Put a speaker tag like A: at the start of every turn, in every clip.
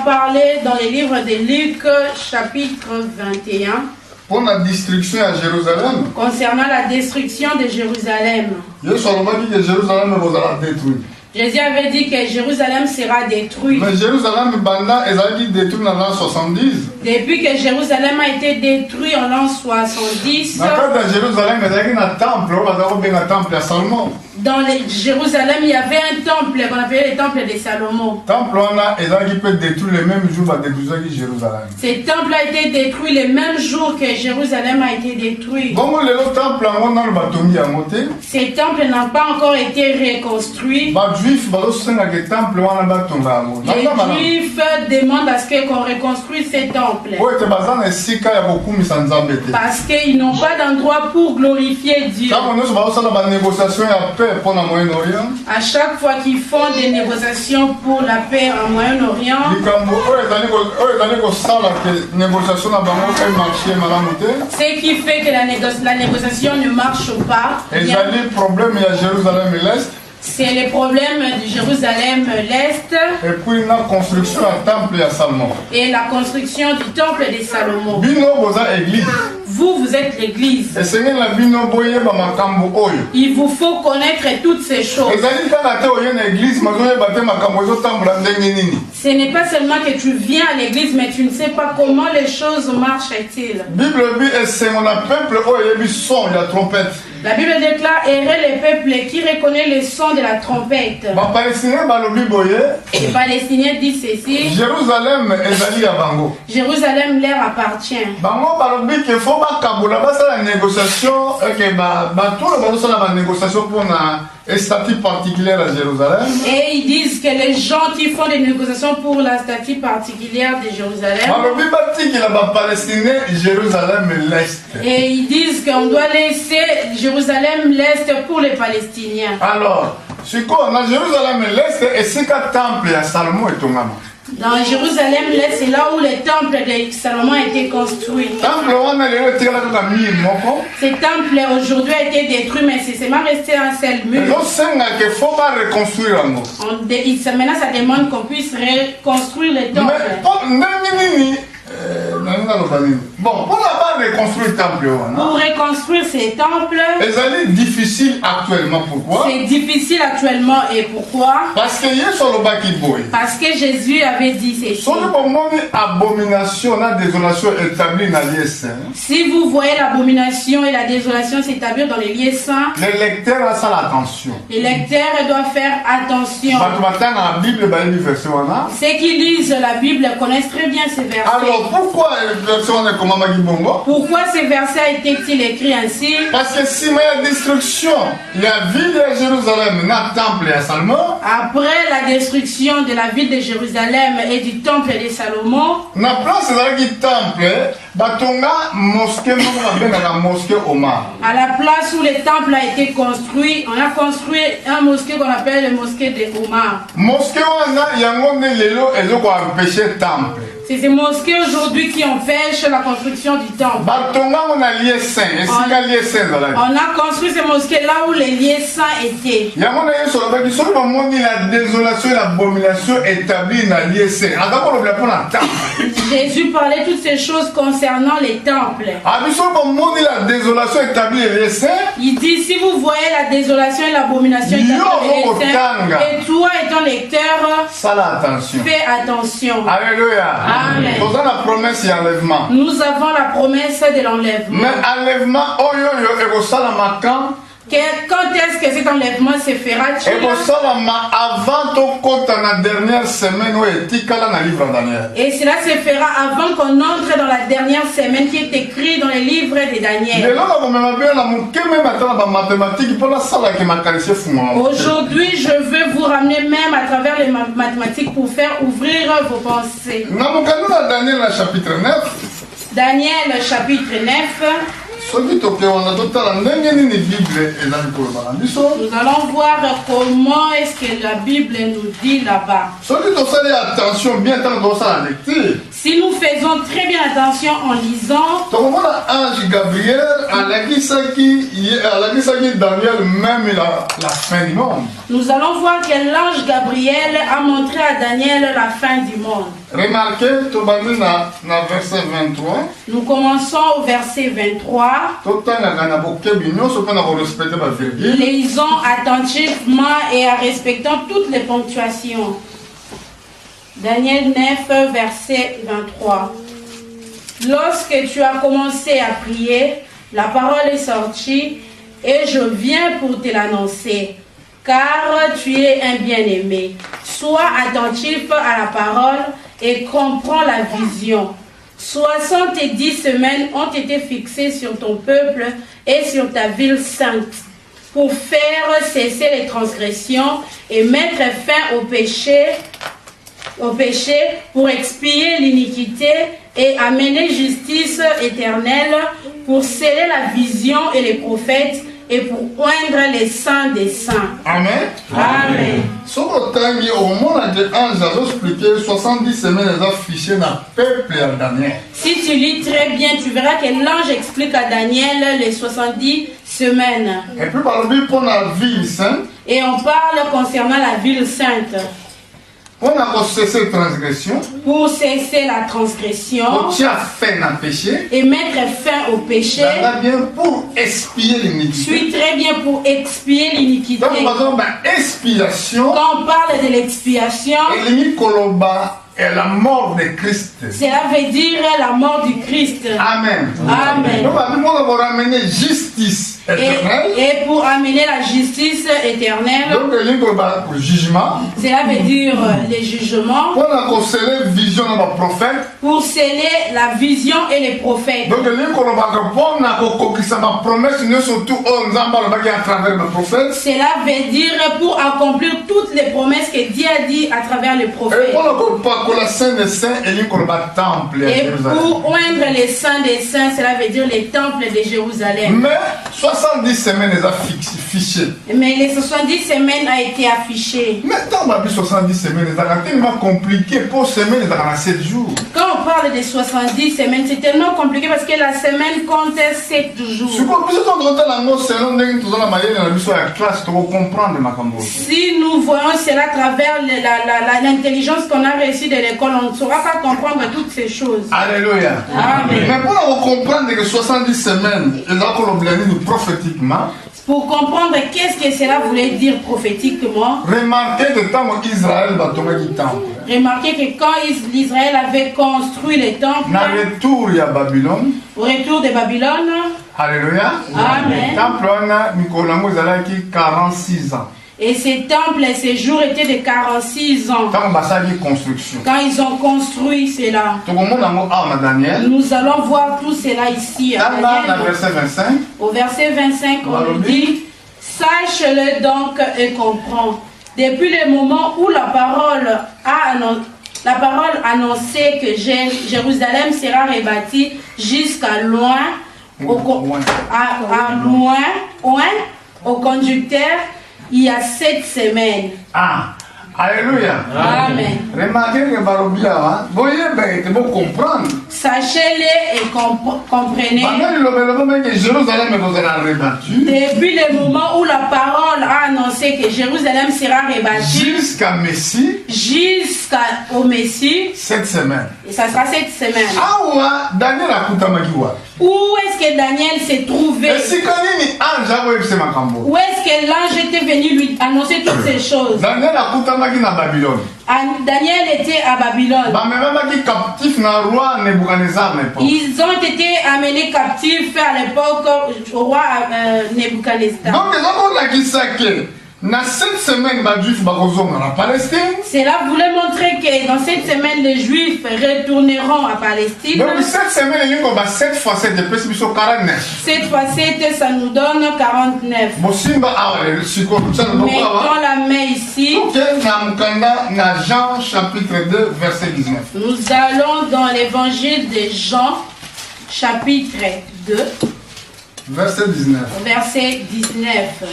A: Parler dans les livres de Luc, chapitre 21.
B: Pour la destruction à Jérusalem.
A: Concernant la destruction de Jérusalem. Jésus avait dit que Jérusalem sera détruite.
B: Mais Jérusalem est détruite en l'an 70.
A: Depuis que Jérusalem a été détruit en l'an 70. Dans Jérusalem, il y avait un temple qu'on appelait le temple de Salomon. Ce temple a été détruit le même jour que Jérusalem a été détruit. Ces temples n'ont pas encore été reconstruits. Les Juifs demandent à ce qu'on reconstruise ces temples. Parce qu'ils n'ont pas d'endroit pour glorifier Dieu. À chaque fois qu'ils font des négociations pour la paix en Moyen-Orient, ce qui fait que la négociation ne marche pas. C'est le problème de Jérusalem l'Est.
B: Et puis la construction du temple à Salomon.
A: Et la construction du temple de Salomon. Vous êtes l'église. Il vous faut connaître toutes ces choses. Ce n'est pas seulement que tu viens à l'église, mais tu ne sais pas comment les choses marchent-ils. La Bible déclare errer les peuples qui reconnaissent le son de la trompette. Les Palestiniens disent ceci. Jérusalem leur appartient. Et ils disent que les gens qui font des négociations pour la statue particulière de Jérusalem. Et ils disent qu'on doit laisser Jérusalem l'Est pour les Palestiniens.
B: Alors, dans Jérusalem l'Est, et c'est qu'un temple à Salomon et Tongama.
A: Dans Jérusalem l'Est, c'est là où le temple de Salomon a été construit. Ce temple aujourd'hui a été détruit, mais c'est seulement resté un seul mur. Maintenant, ça demande qu'on puisse reconstruire le temple.
B: Bon, pour reconstruire le temple.
A: Pour reconstruire ces temples.
B: C'est difficile actuellement. Pourquoi?
A: C'est difficile actuellement et pourquoi?
B: Parce que
A: Jésus avait dit ceci. Si vous voyez l'abomination et la désolation s'établir dans les lieux saints,
B: les lecteurs
A: doivent faire attention. Ceux qui lisent la Bible connaissent très bien ces versets.
B: Alors pourquoi
A: ces versets a été-il écrit ainsi?
B: Parce que si il y a destruction, la ville de Jérusalem n'a temple à Salomon.
A: Après la destruction de la ville de Jérusalem et du temple de Salomon,
B: na place du temple, à la
A: place où le temple a été construit, on a construit un mosquée qu'on appelle le mosquée de Omar. C'est ces mosquées aujourd'hui qui empêchent la construction du temple. On a construit ces mosquées là où les lieux saints étaient.
B: La désolation et l'abomination établies dans les lieux saints.
A: Jésus parlait toutes ces choses concernant les temples. Il dit, si vous voyez la désolation et l'abomination établie dans les lieux saints, et toi étant lecteur, fais attention.
B: Alléluia.
A: Amen.
B: Nous
A: avons la promesse de l'enlèvement.
B: Mais enlèvement,
A: quand est-ce que cet enlèvement se fera-t-il? Et cela se fera avant qu'on entre dans la dernière semaine qui est écrite dans les livres de Daniel. Aujourd'hui, je veux vous ramener même à travers les mathématiques pour faire ouvrir vos pensées. Daniel chapitre 9. Nous allons voir comment est-ce que la Bible nous dit là-bas. Si nous faisons très bien attention en lisant, nous allons voir que l'ange Gabriel a montré à Daniel la fin du monde.
B: Remarquez, verset 23.
A: Nous commençons au verset 23. Lisons attentivement et en respectant toutes les ponctuations. Daniel 9, verset 23. Lorsque tu as commencé à prier, la parole est sortie et je viens pour te l'annoncer. Car tu es un bien-aimé. Sois attentif à la parole et comprends la vision. 70 semaines ont été fixées sur ton peuple et sur ta ville sainte pour faire cesser les transgressions et mettre fin au péché, pour expier l'iniquité et amener justice éternelle, pour sceller la vision et les prophètes et pour oindre les saints des saints.
B: Amen.
A: Amen.
B: Sur le temps, au moment où l'ange a expliqué 70 semaines affichées dans le peuple à Daniel.
A: Si tu lis très bien, tu verras que l'ange explique à Daniel les 70 semaines.
B: Et puis par le pour la ville sainte.
A: Et on parle concernant la ville sainte.
B: On a cessé la transgression.
A: Pour cesser la transgression.
B: Et
A: mettre fin au péché.
B: Pour expier l'iniquité.
A: Suis très bien pour expier l'iniquité.
B: Donc, par exemple, expiation.
A: Quand on parle de l'expiation.
B: Et la mort de Christ.
A: Cela veut dire la mort du Christ.
B: Amen.
A: Amen.
B: Donc, on va ramener justice éternelle.
A: Et pour amener la justice éternelle.
B: Donc, le jugement.
A: Cela veut dire les jugements.
B: On a scellé vision de nos prophètes.
A: Pour sceller la vision et les prophètes.
B: Donc, on a promesse, nous surtout à travers les prophètes.
A: Cela veut dire pour accomplir toutes les promesses que Dieu a dit à travers les prophètes. Et pour oindre les saints des saints, cela veut dire les temples de Jérusalem.
B: Mais 70 semaines les a fichées.
A: Mais les 70 semaines a été affichées.
B: Mais tant que 70 semaines, c'est tellement compliqué. Pour semaine, c'est 7 jours.
A: Quand on parle de 70 semaines, c'est tellement compliqué parce que la semaine compte 7 jours. Si nous voyons cela à travers l'intelligence qu'on a reçue de l'école, on ne saura pas comprendre toutes ces choses.
B: Alléluia.
A: Amen.
B: Mais pour comprendre que 70 semaines, prophétiquement,
A: pour comprendre qu'est-ce que cela voulait dire prophétiquement,
B: remarquez que quand Israël va tomber du temple,
A: remarquez que quand Israël avait construit les temples, au retour de Babylone,
B: Alléluia.
A: Amen.
B: Temple a 46 ans.
A: Et ces temples et ces jours étaient de 46 ans. Quand ils ont construit cela. Nous allons voir tout cela ici. Au verset 25, on nous dit, sache-le donc et comprends. Depuis le moment où la parole annonçait que Jérusalem sera rebâtie jusqu'à loin, au conducteur, il y a 7 semaines.
B: Ah, alléluia.
A: Amen.
B: Remarquez que Barobia, vous comprendre.
A: Sachez-le et comprenez.
B: Depuis
A: le moment où la parole a annoncé que Jérusalem sera rebâtie,
B: jusqu'à Messie,
A: jusqu'au Messie,
B: 7 semaines.
A: Et ça sera 7 semaines.
B: Ah, Daniel a
A: où est-ce que Daniel s'est trouvé? Où est-ce que l'ange était venu lui annoncer toutes ces choses?
B: Daniel
A: était à Babylone. Ils ont été amenés captifs à l'époque au roi Nebuchadnezzar.
B: Donc, dans cette semaine, les Juifs vont en Palestine.
A: Cela voulait montrer que dans cette semaine, les Juifs retourneront à Palestine.
B: Donc cette semaine, 7 fois 7, 49.
A: 7 fois 7, ça nous donne 49. Mettons la main ici.
B: Jean chapitre 2, verset 19.
A: Nous allons dans l'évangile de Jean, chapitre 2,
B: verset 19.
A: Verset 19.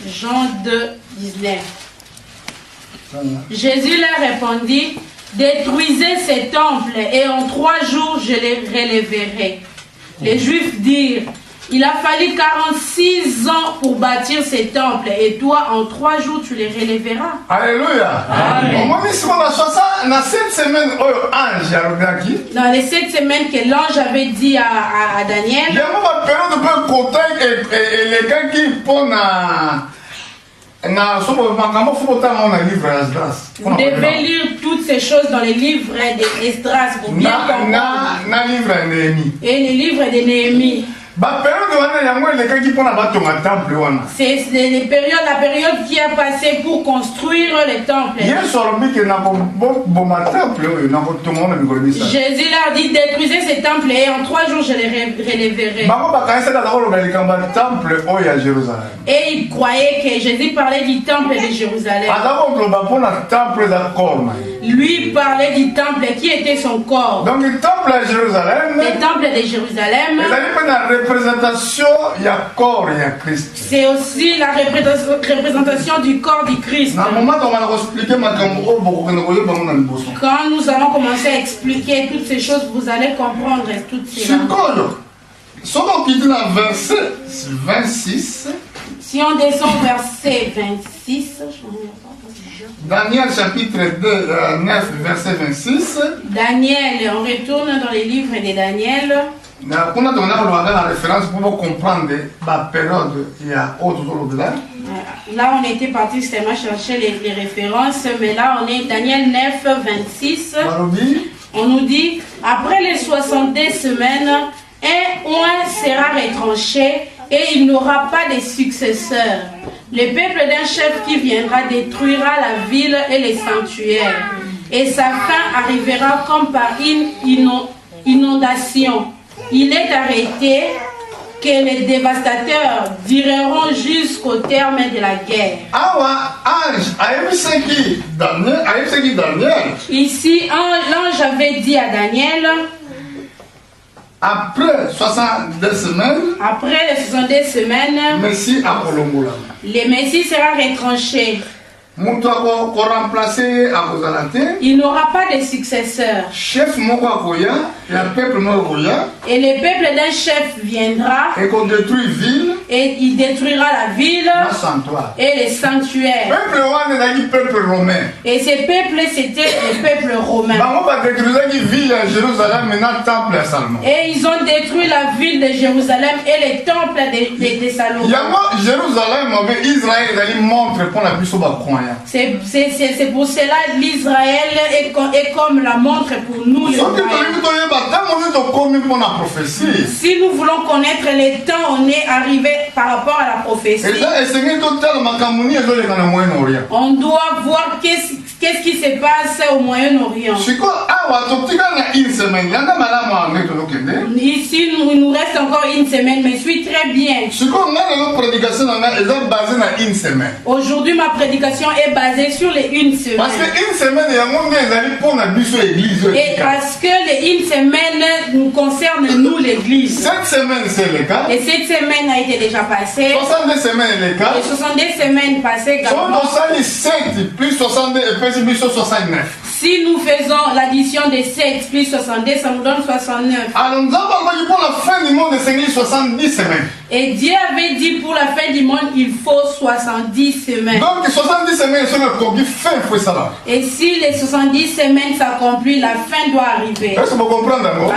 A: Jean 2, 19. Jésus leur répondit, détruisez ces temples et en 3 jours je les relèverai. Les Juifs dirent, Il a fallu 46 ans pour bâtir ces temples. Et toi, en 3 jours, tu les relèveras.
B: Alléluia.
A: Amen. Dans les 7 semaines que l'ange avait dit à Daniel,
B: il y a une période de côté et les gars qui font
A: vous devez lire toutes ces choses dans les livres d'Esdras pour bien comprendre. Et les livres de Néhémie. C'est la période qui a passé pour construire les temples. Jésus leur dit détruisez ces temples et en 3 jours je les relèverai. Et ils croyaient que Jésus parlait du temple de Jérusalem. Lui parlait du temple qui était son corps.
B: Donc le temple à Jérusalem,
A: le temple de Jérusalem, c'est aussi la représentation du corps du Christ. Quand nous allons commencer à expliquer toutes ces choses, vous allez comprendre toutes ces choses. Si on descend au verset 26,
B: Daniel chapitre 9, verset 26.
A: Daniel, on retourne dans les livres de Daniel.
B: La référence pour comprendre la période il y a autre chose là.
A: Là, on était parti seulement chercher les références, mais là, on est Daniel 9, 26. On nous dit, après les 62 semaines, un oint sera retranché et il n'aura pas de successeur. Le peuple d'un chef qui viendra détruira la ville et les sanctuaires. Et sa fin arrivera comme par une inondation. Il est arrêté que les dévastateurs dureront jusqu'au terme de la guerre. Ici, l'ange avait dit à Daniel,
B: après 62
A: semaines, le Messie sera retranché. Il n'aura pas de successeur. Et le peuple d'un chef viendra et il détruira la ville et les sanctuaires. Et ces peuples, c'était les peuples romains. Et ils ont détruit la ville de Jérusalem et les temples de Salomon. C'est pour cela que l'Israël est comme la montre pour nous les croyants. Si nous voulons connaître les temps, on est arrivé par rapport à la prophétie. On doit voir qu'est-ce qui se passe au Moyen-Orient. Ici, il nous reste encore une semaine, mais je suis très bien. Aujourd'hui, ma prédication est basée sur les une semaine.
B: Parce que une semaine,
A: et parce que les une semaine nous concerne nous l'église.
B: Cette semaine c'est le cas.
A: Et cette semaine a été déjà passée.
B: 62 semaines le cas.
A: Et 62 semaines passées également.
B: 67 plus 62 et plus 69.
A: Si nous faisons l'addition des 7 plus 62, ça nous donne 69.
B: Alors nous avons parlé pour la fin du monde de Seigneur 70 semaines.
A: Et Dieu avait dit pour la fin du monde, il faut 70 semaines.
B: Donc 70 semaines, c'est le produit fin, faut ça.
A: Et si les 70 semaines s'accomplissent, la fin doit arriver.
B: Est-ce que vous comprenez d'abord?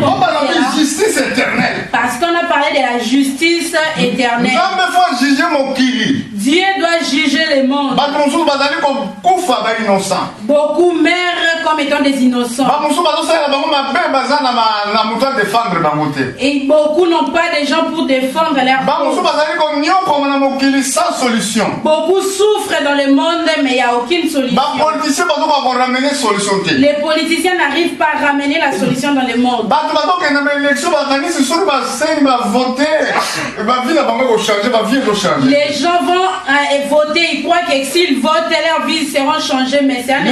B: On parle de justice éternelle.
A: Parce qu'on a parlé de la justice éternelle. Dieu doit juger les mondes. Beaucoup meurent comme étant des innocents. Et beaucoup n'ont pas de gens pour défendre leur cause. Beaucoup souffrent dans le monde, mais il n'y a aucune solution. Les politiciens n'arrivent pas à ramener la solution dans le monde. Les gens vont voter, ils croient que s'ils votent, leurs vies seront changées, mais c'est un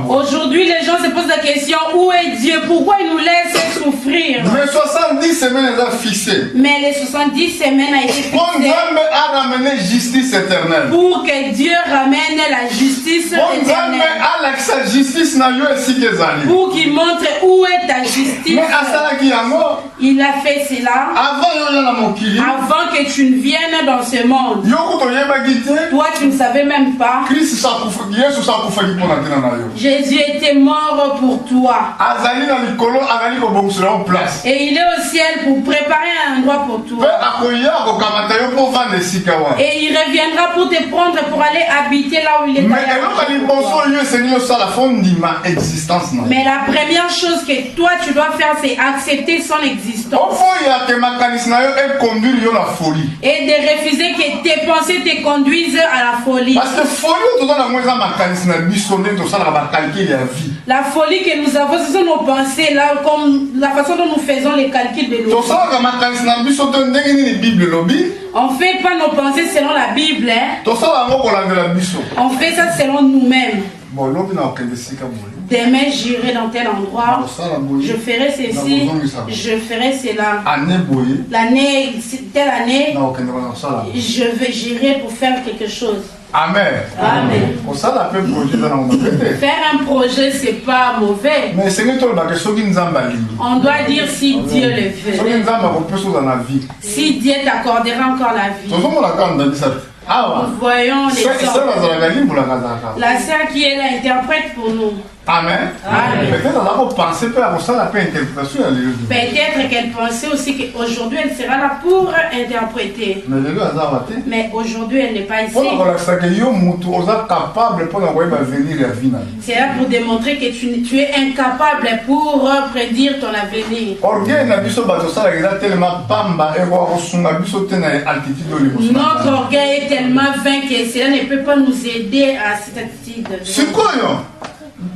A: Aujourd'hui, les gens se posent la question, où est Dieu? Pourquoi il nous laisse souffrir.
B: Mais 70 semaines elles ont fixé.
A: Mais les 70 semaines a été
B: Pour
A: fixées
B: Dieu a ramené justice éternelle.
A: pour que Dieu ramène la justice
B: Pour Dieu
A: éternelle.
B: a l'accès justice na yo et si que zali.
A: Pour qu'il montre où est ta justice.
B: Mais à ça qui yango.
A: Il a fait cela
B: Avant yo na mokili.
A: avant que tu ne viennes dans ce monde.
B: Yo ko yeba gite.
A: Toi, tu ne savais même pas.
B: Christ sakufa Yesu sakufa ki pona tena na yo.
A: Jésus était mort pour toi.
B: Azali na likolo azali ko bongsela en place.
A: Et il est au ciel pour préparer un endroit pour
B: Pe
A: toi.
B: akoya ko kamata yo po vande sikawa.
A: Et il reviendra pour te prendre pour aller habiter là où il est
B: Mais
A: allé
B: eloko
A: avant.
B: liboso yo Seigneur ça la fond de ma existence na.
A: Mais la première chose que toi tu dois faire, c'est accepter son existence.
B: Au fond ya te makanisi na yo et conduire yo la folie.
A: Et de refuser que tes pensées te conduisent à la folie.
B: Parce que folie tout dans la moins makanisi na biso nde to sala ba calcul ya vie.
A: La folie que nous avons, ce sont nos pensées, là, comme la façon dont nous faisons les calculs de
B: To
A: l'eau.
B: sala makanisi na biso to ndenge nini Bible lobi.
A: On ne fait pas nos pensées selon la Bible, hein.
B: To sala ngo kolandela biso.
A: On fait ça selon nous-mêmes.
B: Bon lobi na okende sika boli.
A: Demain, j'irai dans tel endroit.
B: To sala boyi.
A: Je ferai ceci, je ferai cela.
B: Ane boyi.
A: L'année, telle année,
B: Na okende na sala.
A: j'irai pour faire quelque chose.
B: Amen.
A: Amen.
B: Ko sala pe projet dans na ngombe.
A: Faire un projet, c'est pas mauvais.
B: Mais c'est que to ba que soki nzamba lingi.
A: On doit dire si Dieu le
B: Soki
A: veut.
B: nzamba ko peso dans la vie.
A: Si Dieu t'accordera encore la vie.
B: To zomo la kanda bisa. Ah
A: Nous voyons les
B: ça
A: hommes.
B: la zala limbu la kazaka.
A: La sœur qui est là interprète pour nous.
B: Amen.
A: Amen.
B: Peut-être on va penser peu à ça la paix interprétation à l'église.
A: Peut-être qu'elle pensait aussi qu'aujourd'hui elle sera là pour interpréter.
B: Mais le gars a raté.
A: Mais aujourd'hui elle n'est pas ici.
B: Pour la ça que yo mutu oza capable pour envoyer va venir la vie na.
A: C'est là pour démontrer que tu es incapable pour prédire ton avenir.
B: Orgueil na biso bato ça la tellement pamba et voir sunga biso tena altitude au niveau.
A: Notre orgueil est tellement vain que cela ne peut pas nous aider à cette attitude.
B: C'est quoi yo?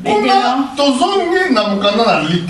A: Maintenant,
B: Tozongi na mukanda na lik.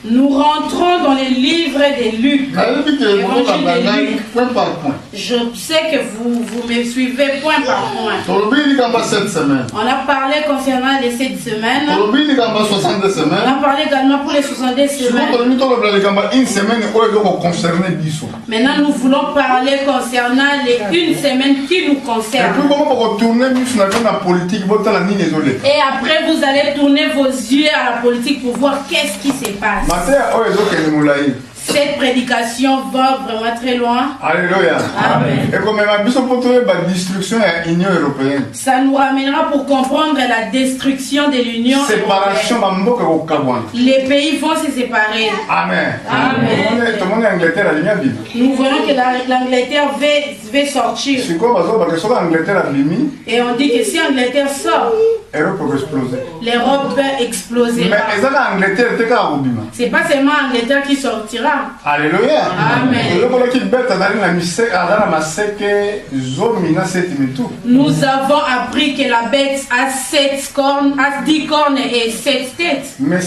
A: nous rentrons dans les livres de Luc.
B: Na lik ke mo ka Luc point par point.
A: Je sais que vous me suivez point par point.
B: Tolobi li kamba cette semaine.
A: On a parlé concernant les 7 semaines.
B: Tolobi li kamba 62
A: On
B: semaines.
A: a parlé également pour les 70
B: Souvent
A: semaines.
B: tolobi tolobi li kamba une semaine oyo ko concerner biso.
A: Maintenant, nous voulons parler concernant les 1 semaine qui nous
B: Et puis
A: concerne.
B: comment pour retourner biso na la politique botala ni désolé.
A: Et après, vous allez tourner vos yeux à la politique pour voir qu'est-ce qui se passe.
B: Matin oyo ezokende molai.
A: Cette prédication va vraiment très loin.
B: Alléluia.
A: Amen.
B: Et comme ma biso pour trouver la destruction de l'Union européenne.
A: Ça nous ramènera pour comprendre la destruction de l'Union
B: Séparation
A: européenne.
B: de mboka ko kabwana.
A: Les pays vont se séparer.
B: Amen.
A: Amen.
B: Tout le monde est Angleterre la ligne Bible.
A: Nous voyons que l'Angleterre va sortir.
B: C'est quoi parce que sur Angleterre a limi,
A: Et on dit que si l'Angleterre sort,
B: Europe peut exploser.
A: l'Europe
B: Mais
A: explosera.
B: ezana Angleterre te ka robima.
A: C'est pas seulement l'Angleterre qui sortira.
B: Alléluia.
A: Amen.
B: Le bolo qui bête dans la mise à la maseke zomina setimitu.
A: Nous avons appris que la bête a 7 cornes, a 10 cornes et 7 têtes.
B: Mais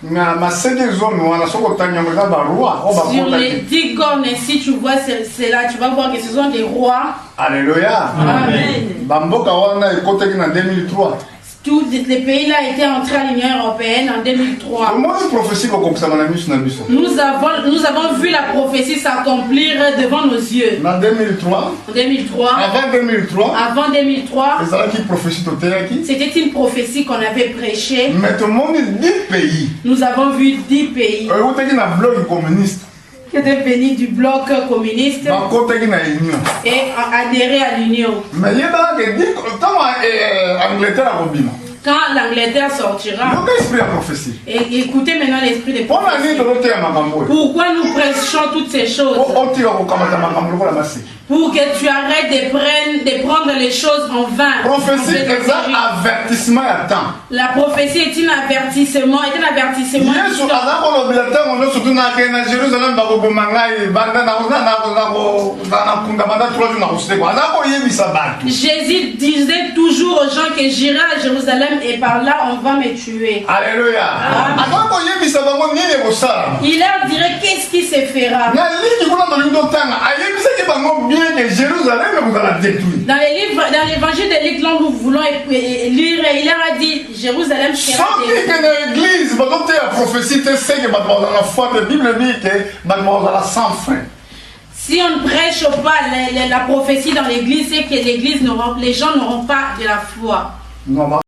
B: na maseke zomi wana soko tanya ngeza ba roi o ba
A: Sur
B: kota
A: les
B: ki.
A: 10 cornes, si tu vois cela, tu vas voir que ce sont des rois.
B: Alléluia.
A: Amen.
B: Bamboka wana ekota ki na 2003.
A: Tous les pays-là étaient entrés à l'Union européenne en 2003.
B: Comment une prophétie va comme ça dans la mission na biso?
A: Nous avons vu la prophétie s'accomplir devant nos yeux.
B: En 2003,
A: En 2003,
B: avant 2003,
A: avant 2003,
B: c'est ça qui prophétie totelaki.
A: c'était une prophétie qu'on avait prêchée.
B: Mais tout le monde est 10 pays.
A: Nous avons vu 10 pays
B: Vous avez un bloc communiste.
A: qui étaient venus du bloc communiste
B: Vous avez une union.
A: et adhéré à l'Union.
B: Mais il y a des gens qui Angleterre a robina.
A: Quand l'Angleterre sortira,
B: Donc, esprit la prophétie.
A: et écoutez maintenant l'esprit des
B: On a dit
A: prophéties.
B: de l'autre à Makambo.
A: Pourquoi nous prêchons toutes ces choses?
B: On tire au Kamata Makambo la masse.
A: Pour que tu arrêtes de prendre les choses en vain.
B: Prophétie est un avertissement à temps.
A: La prophétie est un avertissement.
B: Yesu azako lo bilata ngono surtout na kena Jérusalem ba ko bomangai banda na kunda banda 3 jours na kuseko azako yebisa batu.
A: Jésus disait toujours aux gens que j'irai à Jérusalem Jérusalem et par là on va me tuer.
B: Alléluia.
A: Il leur dirait qu'est-ce qui se fera. Dans l'évangile de Luc, nous voulons lire, il leur a dit Jérusalem sera détruite. Si on ne prêche pas la prophétie dans l'église, c'est que les gens n'auront pas de la foi.